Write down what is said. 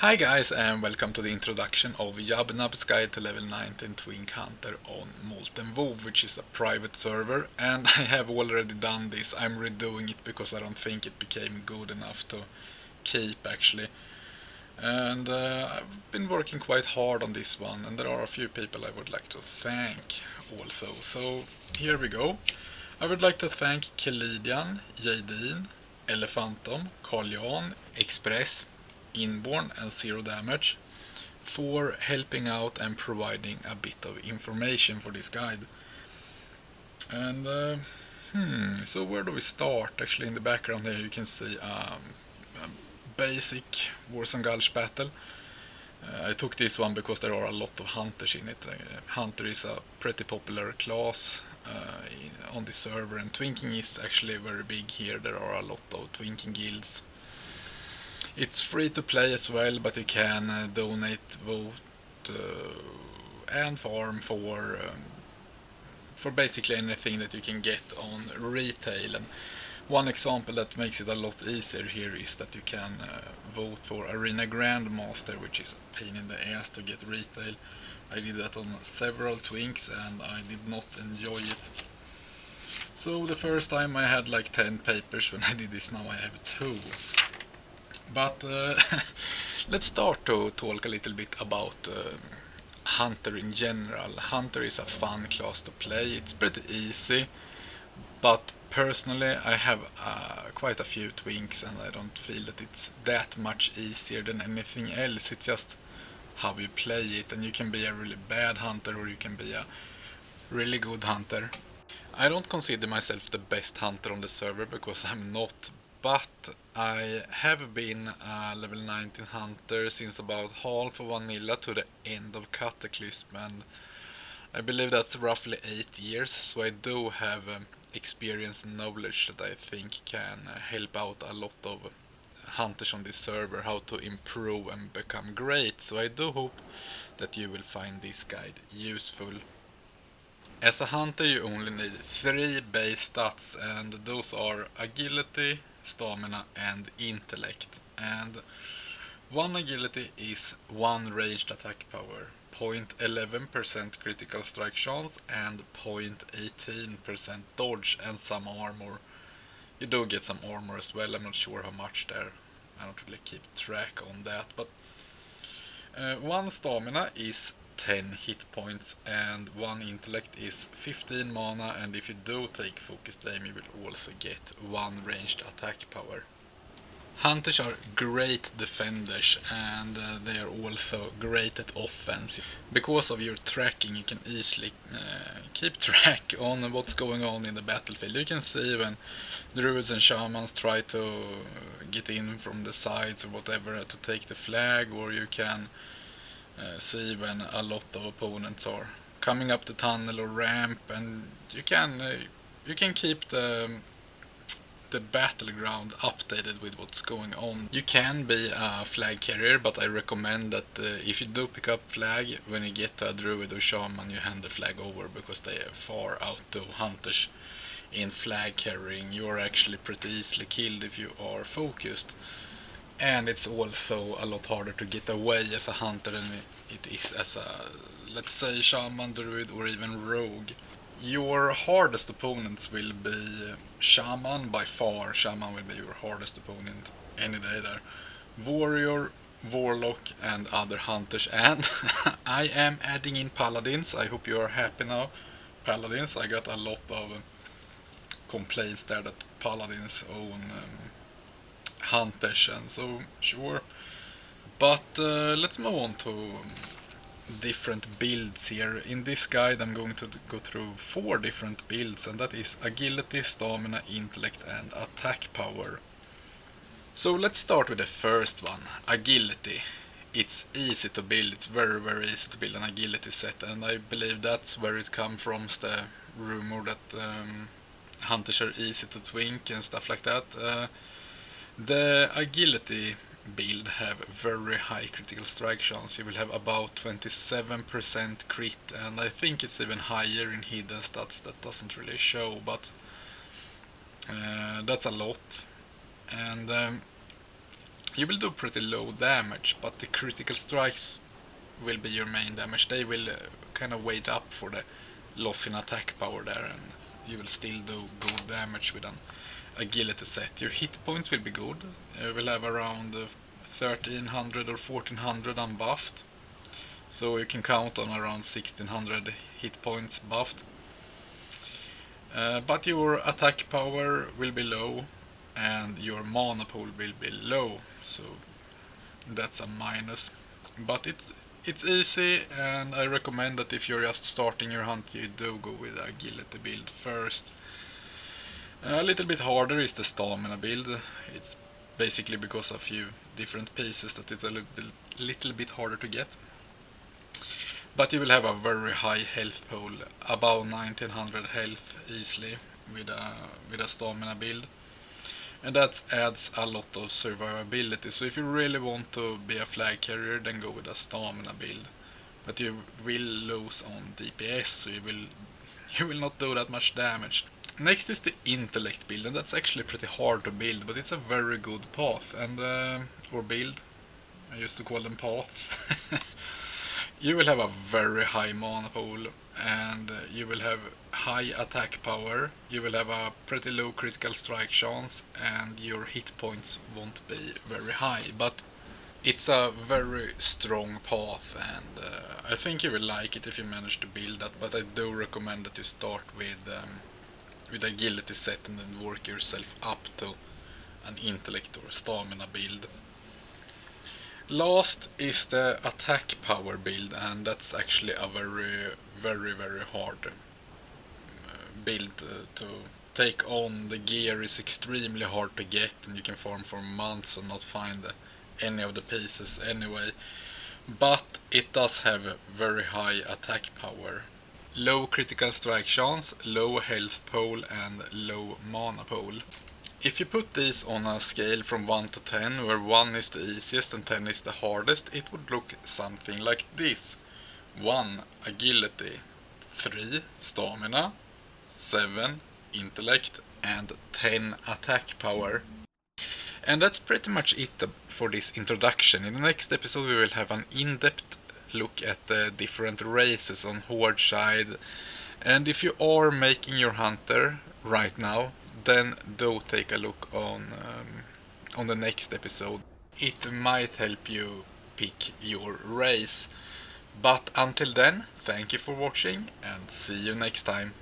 Hi guys and welcome to the introduction of Yubnubbs Guide to Level 19 Twink Hunter on molten-wow, which is a private server, and I have already done this. I'm redoing it because I don't think it became good enough to keep actually. And I've been working quite hard on this one, and there are a few people I would like to thank also. So here we go. I would like to thank Kelidian, Jadin, Elephantom, Carl Jan, Express, Inborn and Zero Damage for helping out and providing a bit of information for this guide. And so where do we start? Actually, in the background here you can see a basic Warzone Gulch battle. I took this one because there are a lot of hunters in it. Hunter is a pretty popular class on the server, and twinking is actually very big here. There are a lot of twinking guilds. It's free to play as well, but you can donate, vote, and farm for basically anything that you can get on retail. And one example that makes it a lot easier here is that you can vote for Arena Grandmaster, which is a pain in the ass to get retail. I did that on several twinks and I did not enjoy it. So the first time I had like 10 papers. When I did this, now I have 2. But let's start to talk a little bit about Hunter in general. Hunter is a fun class to play. It's pretty easy, but personally I have quite a few twinks and I don't feel that it's that much easier than anything else. It's just how you play it, and you can be a really bad hunter or you can be a really good hunter. I don't consider myself the best hunter on the server because I'm not, but I have been a level 19 hunter since about half of vanilla to the end of Cataclysm, and I believe that's roughly 8 years, so I do have experience and knowledge that I think can help out a lot of hunters on this server how to improve and become great, so I do hope that you will find this guide useful. As a hunter you only need 3 base stats, and those are agility, stamina and intellect. And 1 agility is 1 ranged attack power, 0.11% critical strike chance and 0.18% dodge and some armor. You do get some armor as well, I'm not sure how much there. I don't really keep track on that, but 1 stamina is 10 hit points and 1 intellect is 15 mana, and if you do take focused aim you will also get 1 ranged attack power. Hunters are great defenders, and they are also great at offense. Because of your tracking you can easily keep track on what's going on in the battlefield. You can see when druids and shamans try to get in from the sides or whatever to take the flag, or you can see when a lot of opponents are coming up the tunnel or ramp, and you can keep the battleground updated with what's going on. You can be a flag carrier, but I recommend that if you do pick up flag, when you get to a druid or shaman you hand the flag over, because they far outdo hunters in flag carrying. You're actually pretty easily killed if you are focused. And it's also a lot harder to get away as a hunter than it is as a, let's say, shaman, druid or even rogue. Your hardest opponents will be shaman by far. Shaman will be your hardest opponent any day there. Warrior, warlock and other hunters, and I am adding in paladins. I hope you are happy now. Paladins, I got a lot of complaints there that paladins own hunters, and so sure. But let's move on to different builds here. In this guide I'm going to go through 4 different builds, and that is agility, stamina, intellect and attack power. So let's start with the first one, agility. It's easy to build, it's very easy to build an agility set, and I believe that's where it comes from, the rumor that hunters are easy to twink and stuff like that. The agility build have very high critical strike chance. You will have about 27% crit, and I think it's even higher in hidden stats that doesn't really show, but that's a lot. And you will do pretty low damage, but the critical strikes will be your main damage. They will kind of wait up for the loss in attack power there, and you will still do good damage with an agility set. Your hit points will be good. You will have around 1300 or 1400 unbuffed, so you can count on around 1600 hit points buffed. But your attack power will be low and your mana pool will be low, so that's a minus. But it's easy, and I recommend that if you're just starting your hunt, you do go with the agility build first. A little bit harder is the stamina build. It's basically because of a few different pieces that it's a little bit harder to get. But you will have a very high health pool, above 1900 health easily with a stamina build. And that adds a lot of survivability. So if you really want to be a flag carrier, then go with a stamina build. But you will lose on DPS, so you will not do that much damage. Next is the intellect build, and that's actually pretty hard to build, but it's a very good path and or build. I used to call them paths. You will have a very high mana pool, and you will have high attack power, you will have a pretty low critical strike chance, and your hit points won't be very high, but it's a very strong path, and I think you will like it if you manage to build that, but I do recommend that you start with agility set and then work yourself up to an intellect or stamina build. Last is the attack power build, and that's actually a very hard build to take on. The gear is extremely hard to get, and you can farm for months and not find any of the pieces anyway. But it does have very high attack power, low critical strike chance, low health pool, and low mana pool. If you put these on a scale from 1 to 10, where 1 is the easiest and 10 is the hardest, it would look something like this. 1 agility, 3 stamina, 7 intellect, and 10 attack power. And that's pretty much it for this introduction. In the next episode we will have an in-depth look at the different races on Horde side. And if you are making your hunter right now, then do take a look on the next episode. It might help you pick your race. But until then, thank you for watching and see you next time.